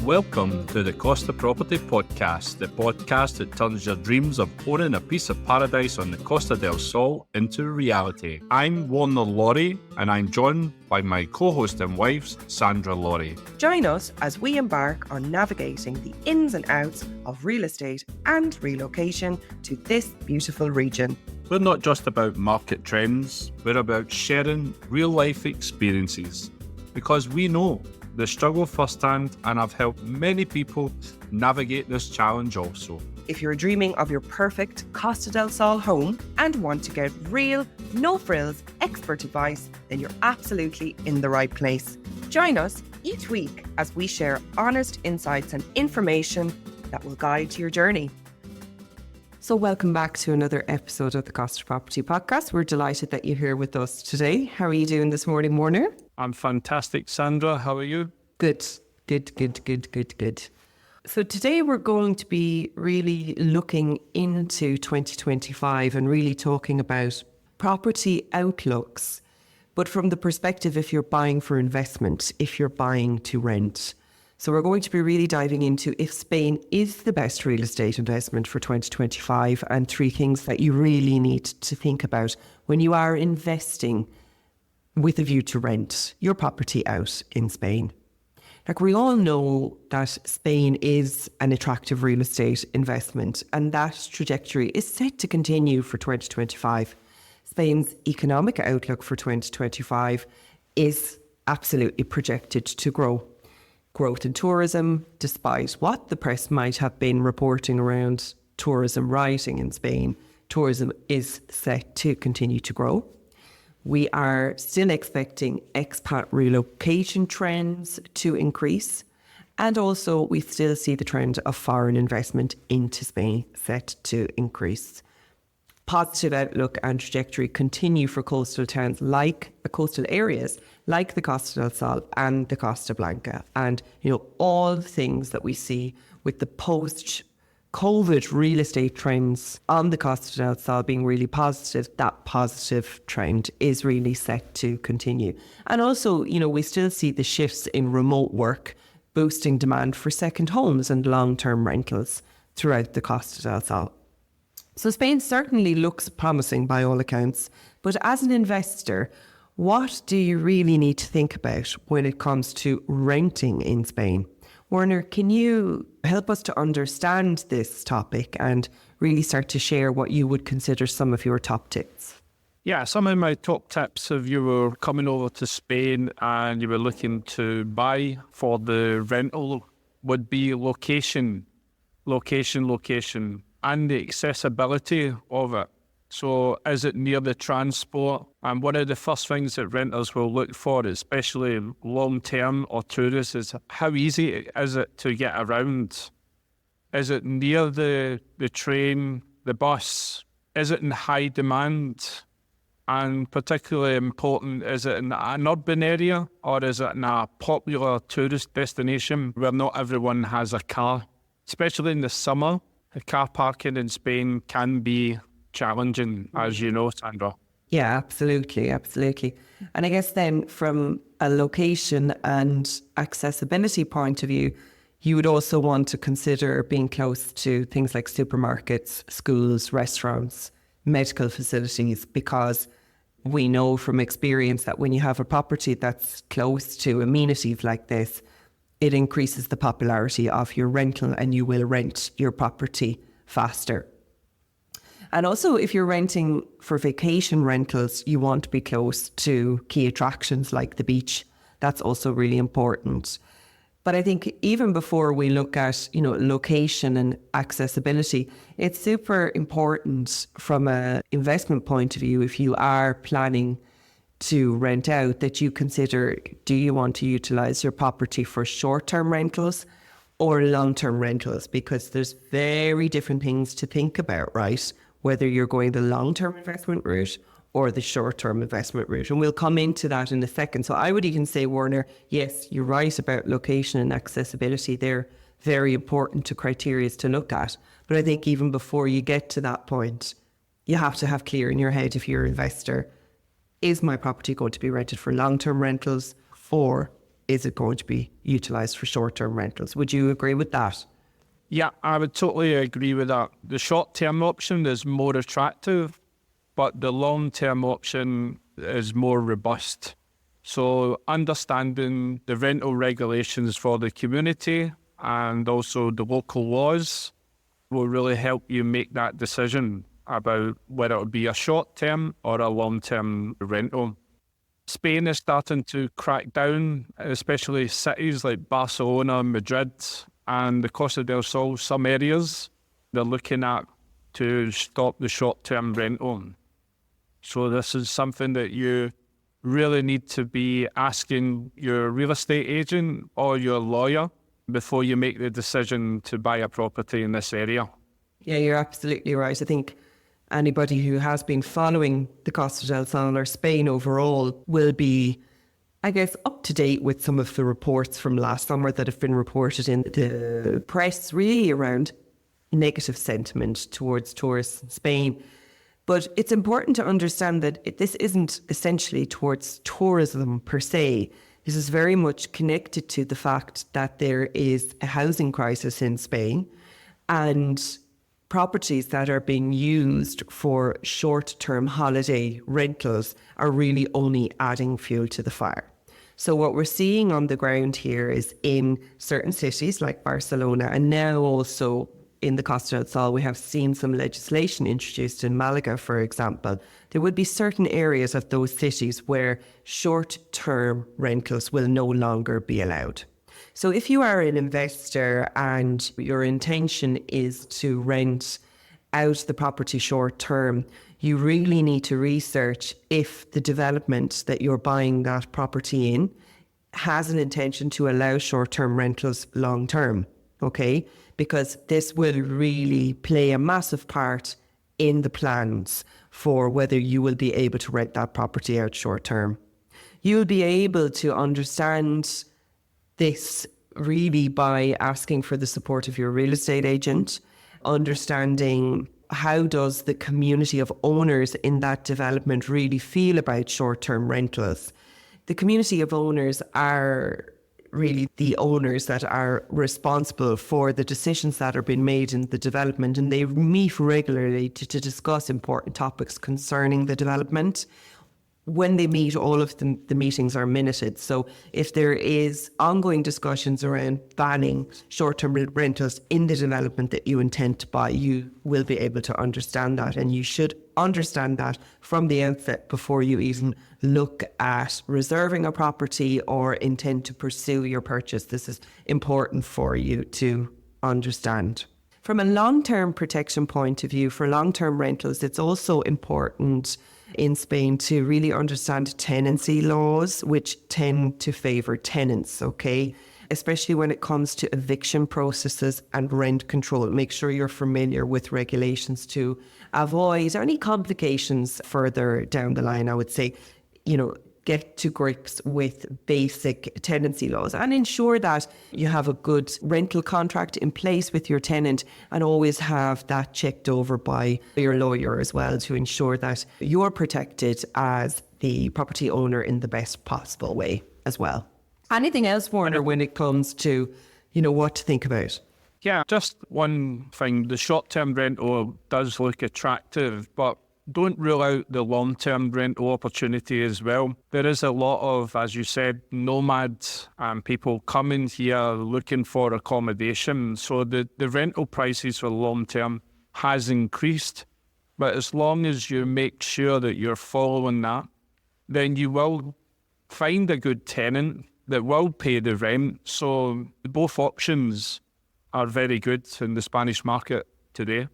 Welcome to the Costa Property Podcast, the podcast that turns your dreams of owning a piece of paradise on the Costa del Sol into reality. I'm Warner Laurie, and I'm joined by my co-host and wife, Sandra Laurie. Join us as we embark on navigating the ins and outs of real estate and relocation to this beautiful region. We're not just about market trends, we're about sharing real-life experiences, because we know the struggle firsthand, and I've helped many people navigate this challenge also. If you're dreaming of your perfect Costa del Sol home and want to get real, no-frills, expert advice, then you're absolutely in the right place. Join us each week as we share honest insights and information that will guide your journey. So welcome back to another episode of the Costa Property Podcast. We're delighted that you're here with us today. How are you doing this morning, Warner? I'm fantastic, Sandra. How are you? Good. So today we're going to be really looking into 2025 and really talking about property outlooks, but from the perspective if you're buying for investment, if you're buying to rent. So we're going to be really diving into if Spain is the best real estate investment for 2025 and 3 things that you really need to think about when you are investing with a view to rent your property out in Spain. Like, we all know that Spain is an attractive real estate investment, and that trajectory is set to continue for 2025. Spain's economic outlook for 2025 is absolutely projected to grow. Growth in tourism, despite what the press might have been reporting around tourism rioting in Spain, tourism is set to continue to grow. We are still expecting expat relocation trends to increase. And also we still see the trend of foreign investment into Spain set to increase. Positive outlook and trajectory continue for coastal towns coastal areas like the Costa del Sol and the Costa Blanca. And, all the things that we see with the post-COVID real estate trends on the Costa del Sol being really positive, that positive trend is really set to continue. And also, we still see the shifts in remote work boosting demand for second homes and long-term rentals throughout the Costa del Sol. So Spain certainly looks promising by all accounts, but as an investor, what do you really need to think about when it comes to renting in Spain? Warner, can you help us to understand this topic and really start to share what you would consider some of your top tips? Yeah, some of my top tips if you were coming over to Spain and you were looking to buy for the rental would be location, and the accessibility of it. So is it near the transport? And one of the first things that renters will look for, especially long-term or tourists, is how easy is it to get around? Is it near the train, the bus? Is it in high demand? And particularly important, is it in an urban area or is it in a popular tourist destination where not everyone has a car? Especially in the summer, the car parking in Spain can be challenging, as you know, Sandra. Yeah, absolutely. And I guess then from a location and accessibility point of view, you would also want to consider being close to things like supermarkets, schools, restaurants, medical facilities, because we know from experience that when you have a property that's close to amenities like this, it increases the popularity of your rental and you will rent your property faster. And also, if you're renting for vacation rentals, you want to be close to key attractions like the beach. That's also really important. But I think even before we look at, location and accessibility, it's super important from an investment point of view, if you are planning to rent out, that you consider, do you want to utilize your property for short-term rentals or long-term rentals? Because there's very different things to think about, right? Whether you're going the long-term investment route or the short-term investment route. And we'll come into that in a second. So I would even say, Warner, yes, you're right about location and accessibility. They're very important to criteria to look at. But I think even before you get to that point, you have to have clear in your head, if you're an investor, is my property going to be rented for long-term rentals or is it going to be utilised for short-term rentals? Would you agree with that? Yeah, I would totally agree with that. The short-term option is more attractive, but the long-term option is more robust. So understanding the rental regulations for the community and also the local laws will really help you make that decision about whether it would be a short-term or a long-term rental. Spain is starting to crack down, especially cities like Barcelona, Madrid, and the Costa del Sol, some areas. They're looking at to stop the short-term rental. So this is something that you really need to be asking your real estate agent or your lawyer before you make the decision to buy a property in this area. Yeah, you're absolutely right. I think anybody who has been following the Costa del Sol or Spain overall will be, I guess, up to date with some of the reports from last summer that have been reported in the press, really around negative sentiment towards tourists in Spain. But it's important to understand that this isn't essentially towards tourism per se. This is very much connected to the fact that there is a housing crisis in Spain, and properties that are being used for short-term holiday rentals are really only adding fuel to the fire. So what we're seeing on the ground here is in certain cities like Barcelona, and now also in the Costa del Sol, we have seen some legislation introduced in Malaga, for example. There would be certain areas of those cities where short-term rentals will no longer be allowed. So if you are an investor and your intention is to rent out the property short-term, you really need to research if the development that you're buying that property in has an intention to allow short-term rentals long-term, okay? Because this will really play a massive part in the plans for whether you will be able to rent that property out short-term. You'll be able to understand this really by asking for the support of your real estate agent, understanding how does the community of owners in that development really feel about short-term rentals. The community of owners are really the owners that are responsible for the decisions that are being made in the development, and they meet regularly to discuss important topics concerning the development. When they meet, all of the meetings are minuted. So if there is ongoing discussions around banning short-term rentals in the development that you intend to buy, you will be able to understand that. And you should understand that from the outset before you even look at reserving a property or intend to pursue your purchase. This is important for you to understand. From a long-term protection point of view, for long-term rentals, it's also important in Spain to really understand tenancy laws, which tend to favour tenants, okay? Especially when it comes to eviction processes and rent control. Make sure you're familiar with regulations to avoid any complications further down the line. I would say, get to grips with basic tenancy laws and ensure that you have a good rental contract in place with your tenant, and always have that checked over by your lawyer as well to ensure that you're protected as the property owner in the best possible way as well. Anything else, Warner, when it comes to, what to think about? Yeah, just one thing. The short-term rental does look attractive, but don't rule out the long-term rental opportunity as well. There is a lot of, as you said, nomads and people coming here looking for accommodation. So the rental prices for long-term has increased. But as long as you make sure that you're following that, then you will find a good tenant that will pay the rent. So both options are very good in the Spanish market today.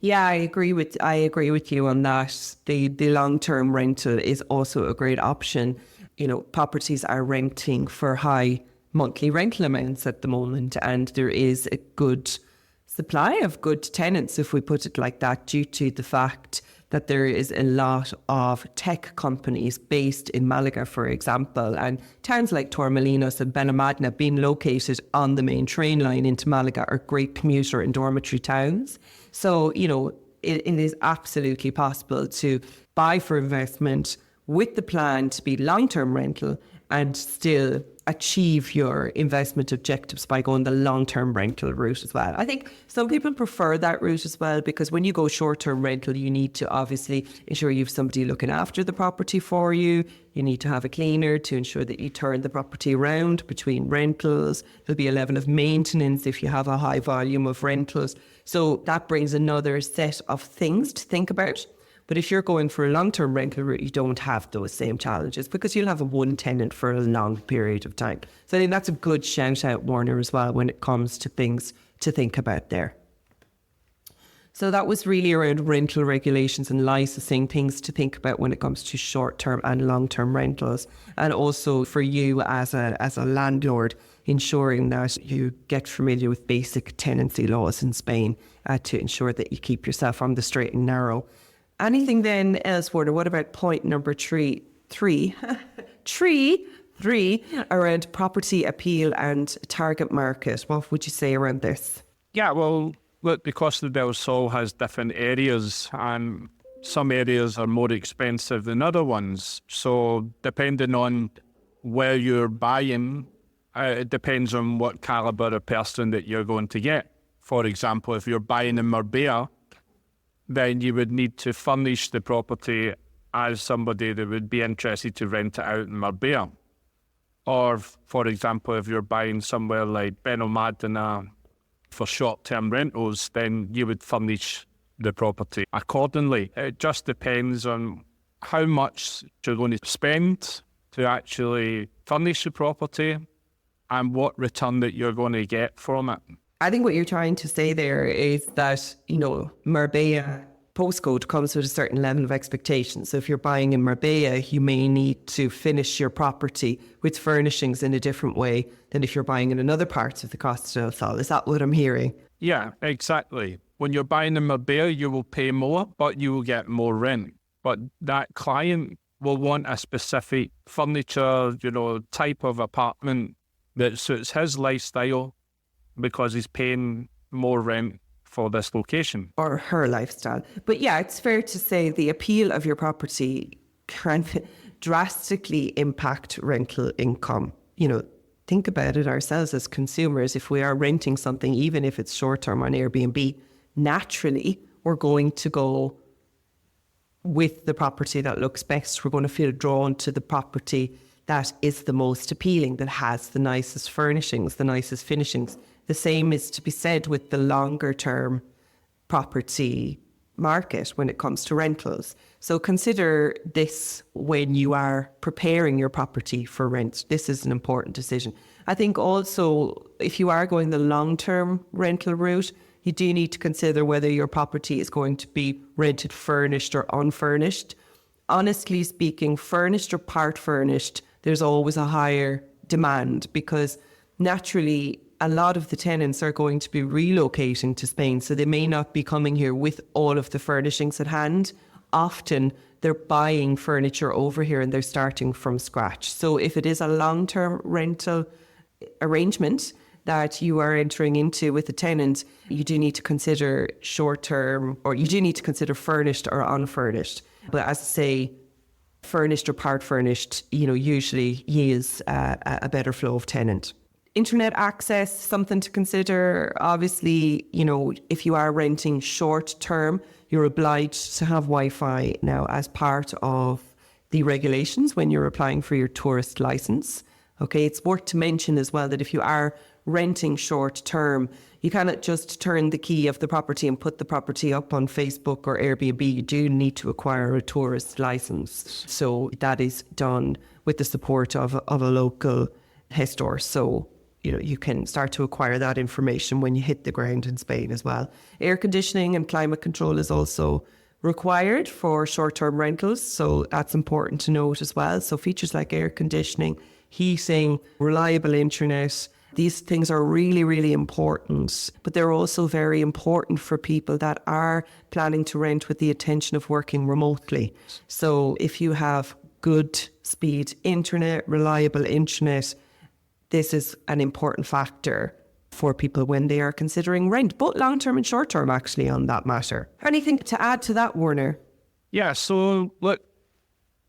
Yeah, I agree with you on that. The long-term rental is also a great option. Properties are renting for high monthly rental amounts at the moment, and there is a good supply of good tenants, if we put it like that, due to the fact that there is a lot of tech companies based in Malaga, for example, and towns like Torremolinos and Benalmádena, being located on the main train line into Malaga, are great commuter and dormitory towns. So, it is absolutely possible to buy for investment with the plan to be long-term rental and still achieve your investment objectives by going the long-term rental route as well. I think some people prefer that route as well, because when you go short-term rental, you need to obviously ensure you have somebody looking after the property for you. You need to have a cleaner to ensure that you turn the property around between rentals. There'll be a level of maintenance if you have a high volume of rentals. So that brings another set of things to think about. But if you're going for a long-term rental route, you don't have those same challenges because you'll have a one tenant for a long period of time. So I think that's a good shout out, Warner, as well, when it comes to things to think about there. So that was really around rental regulations and licensing, things to think about when it comes to short-term and long-term rentals. And also for you as a landlord, ensuring that you get familiar with basic tenancy laws in Spain to ensure that you keep yourself on the straight and narrow. Anything then else, Warner? What about point number three around property appeal and target market? What would you say around this? Yeah, well, look, the Costa del Sol has different areas, and some areas are more expensive than other ones. So depending on where you're buying, it depends on what caliber of person that you're going to get. For example, if you're buying in Marbella, then you would need to furnish the property as somebody that would be interested to rent it out in Marbella. Or, for example, if you're buying somewhere like Benalmádena for short-term rentals, then you would furnish the property accordingly. It just depends on how much you're going to spend to actually furnish the property and what return that you're going to get from it. I think what you're trying to say there is that, Marbella postcode comes with a certain level of expectation. So if you're buying in Marbella, you may need to finish your property with furnishings in a different way than if you're buying in another part of the Costa del Sol. Is that what I'm hearing? Yeah, exactly. When you're buying in Marbella, you will pay more, but you will get more rent. But that client will want a specific furniture, type of apartment that suits his lifestyle, because he's paying more rent for this location. Or her lifestyle. But yeah, it's fair to say the appeal of your property can drastically impact rental income. Think about it ourselves as consumers. If we are renting something, even if it's short-term on Airbnb, naturally we're going to go with the property that looks best. We're going to feel drawn to the property that is the most appealing, that has the nicest furnishings, the nicest finishings. The same is to be said with the longer term property market when it comes to rentals. So consider this when you are preparing your property for rent. This is an important decision. I think also if you are going the long-term rental route, you do need to consider whether your property is going to be rented furnished or unfurnished. Honestly speaking, furnished or part furnished, there's always a higher demand because naturally a lot of the tenants are going to be relocating to Spain, so they may not be coming here with all of the furnishings at hand. Often they're buying furniture over here and they're starting from scratch. So if it is a long-term rental arrangement that you are entering into with a tenant, you do need to consider short-term, or you do need to consider furnished or unfurnished. But as I say, furnished or part furnished, usually yields a better flow of tenant. Internet access, something to consider. Obviously, if you are renting short term, you're obliged to have Wi-Fi now as part of the regulations when you're applying for your tourist license. Okay, it's worth to mention as well that if you are renting short term, you cannot just turn the key of the property and put the property up on Facebook or Airbnb. You do need to acquire a tourist license. So that is done with the support of a local gestor. So you can start to acquire that information when you hit the ground in Spain as well. Air conditioning and climate control is also required for short-term rentals, so that's important to note as well. So features like air conditioning, heating, reliable internet, these things are really, really important, but they're also very important for people that are planning to rent with the intention of working remotely. So if you have good speed internet, reliable internet, this is an important factor for people when they are considering rent, both long-term and short-term actually on that matter. Anything to add to that, Warner? Yeah, so look,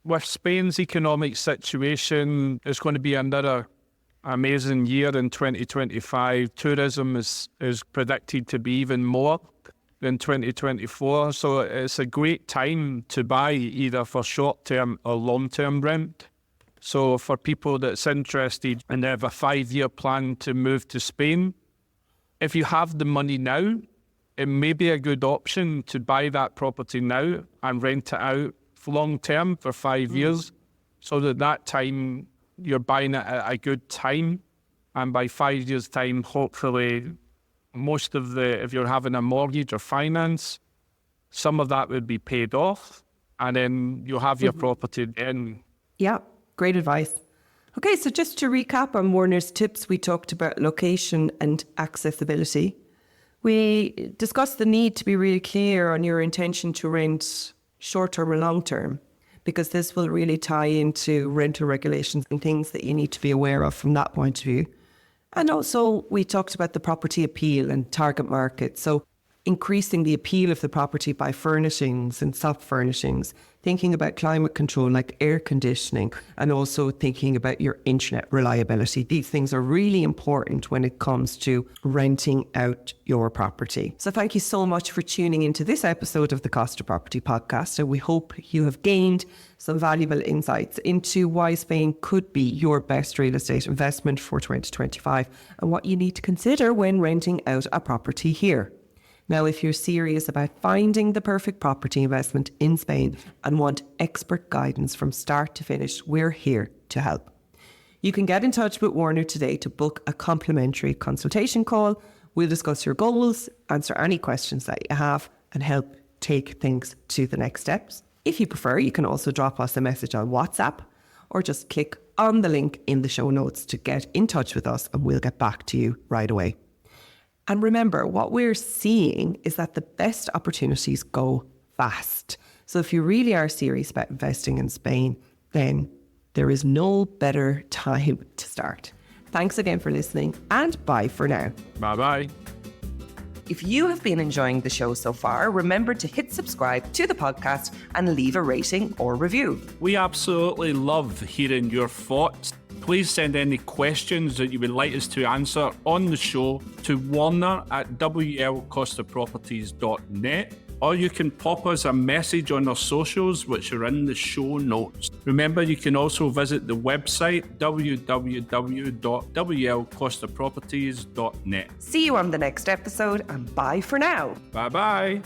with Spain's economic situation, it's going to be another amazing year in 2025. Tourism is predicted to be even more than 2024. So it's a great time to buy either for short-term or long-term rent. So for people that's interested and they have a 5-year plan to move to Spain, if you have the money now, it may be a good option to buy that property now and rent it out long-term for 5 years, so that time you're buying it at a good time. And by 5 years' time, hopefully, most of if you're having a mortgage or finance, some of that would be paid off, and then you'll have your property then. Yeah, great advice. Okay, so just to recap on Warner's tips, we talked about location and accessibility. We discussed the need to be really clear on your intention to rent short-term or long-term, because this will really tie into rental regulations and things that you need to be aware of from that point of view. And also we talked about the property appeal and target market. So increasing the appeal of the property by furnishings and soft furnishings, thinking about climate control like air conditioning, and also thinking about your internet reliability. These things are really important when it comes to renting out your property. So thank you so much for tuning into this episode of the Costa Property Podcast, and we hope you have gained some valuable insights into why Spain could be your best real estate investment for 2025 and what you need to consider when renting out a property here. Now, if you're serious about finding the perfect property investment in Spain and want expert guidance from start to finish, we're here to help. You can get in touch with Warner today to book a complimentary consultation call. We'll discuss your goals, answer any questions that you have, and help take things to the next steps. If you prefer, you can also drop us a message on WhatsApp or just click on the link in the show notes to get in touch with us, and we'll get back to you right away. And remember, what we're seeing is that the best opportunities go fast. So if you really are serious about investing in Spain, then there is no better time to start. Thanks again for listening, and bye for now. Bye-bye. If you have been enjoying the show so far, remember to hit subscribe to the podcast and leave a rating or review. We absolutely love hearing your thoughts. Please send any questions that you would like us to answer on the show to warner@wlcostaproperties.net, or you can pop us a message on our socials, which are in the show notes. Remember, you can also visit the website www.wlcostaproperties.net. See you on the next episode, and bye for now. Bye-bye.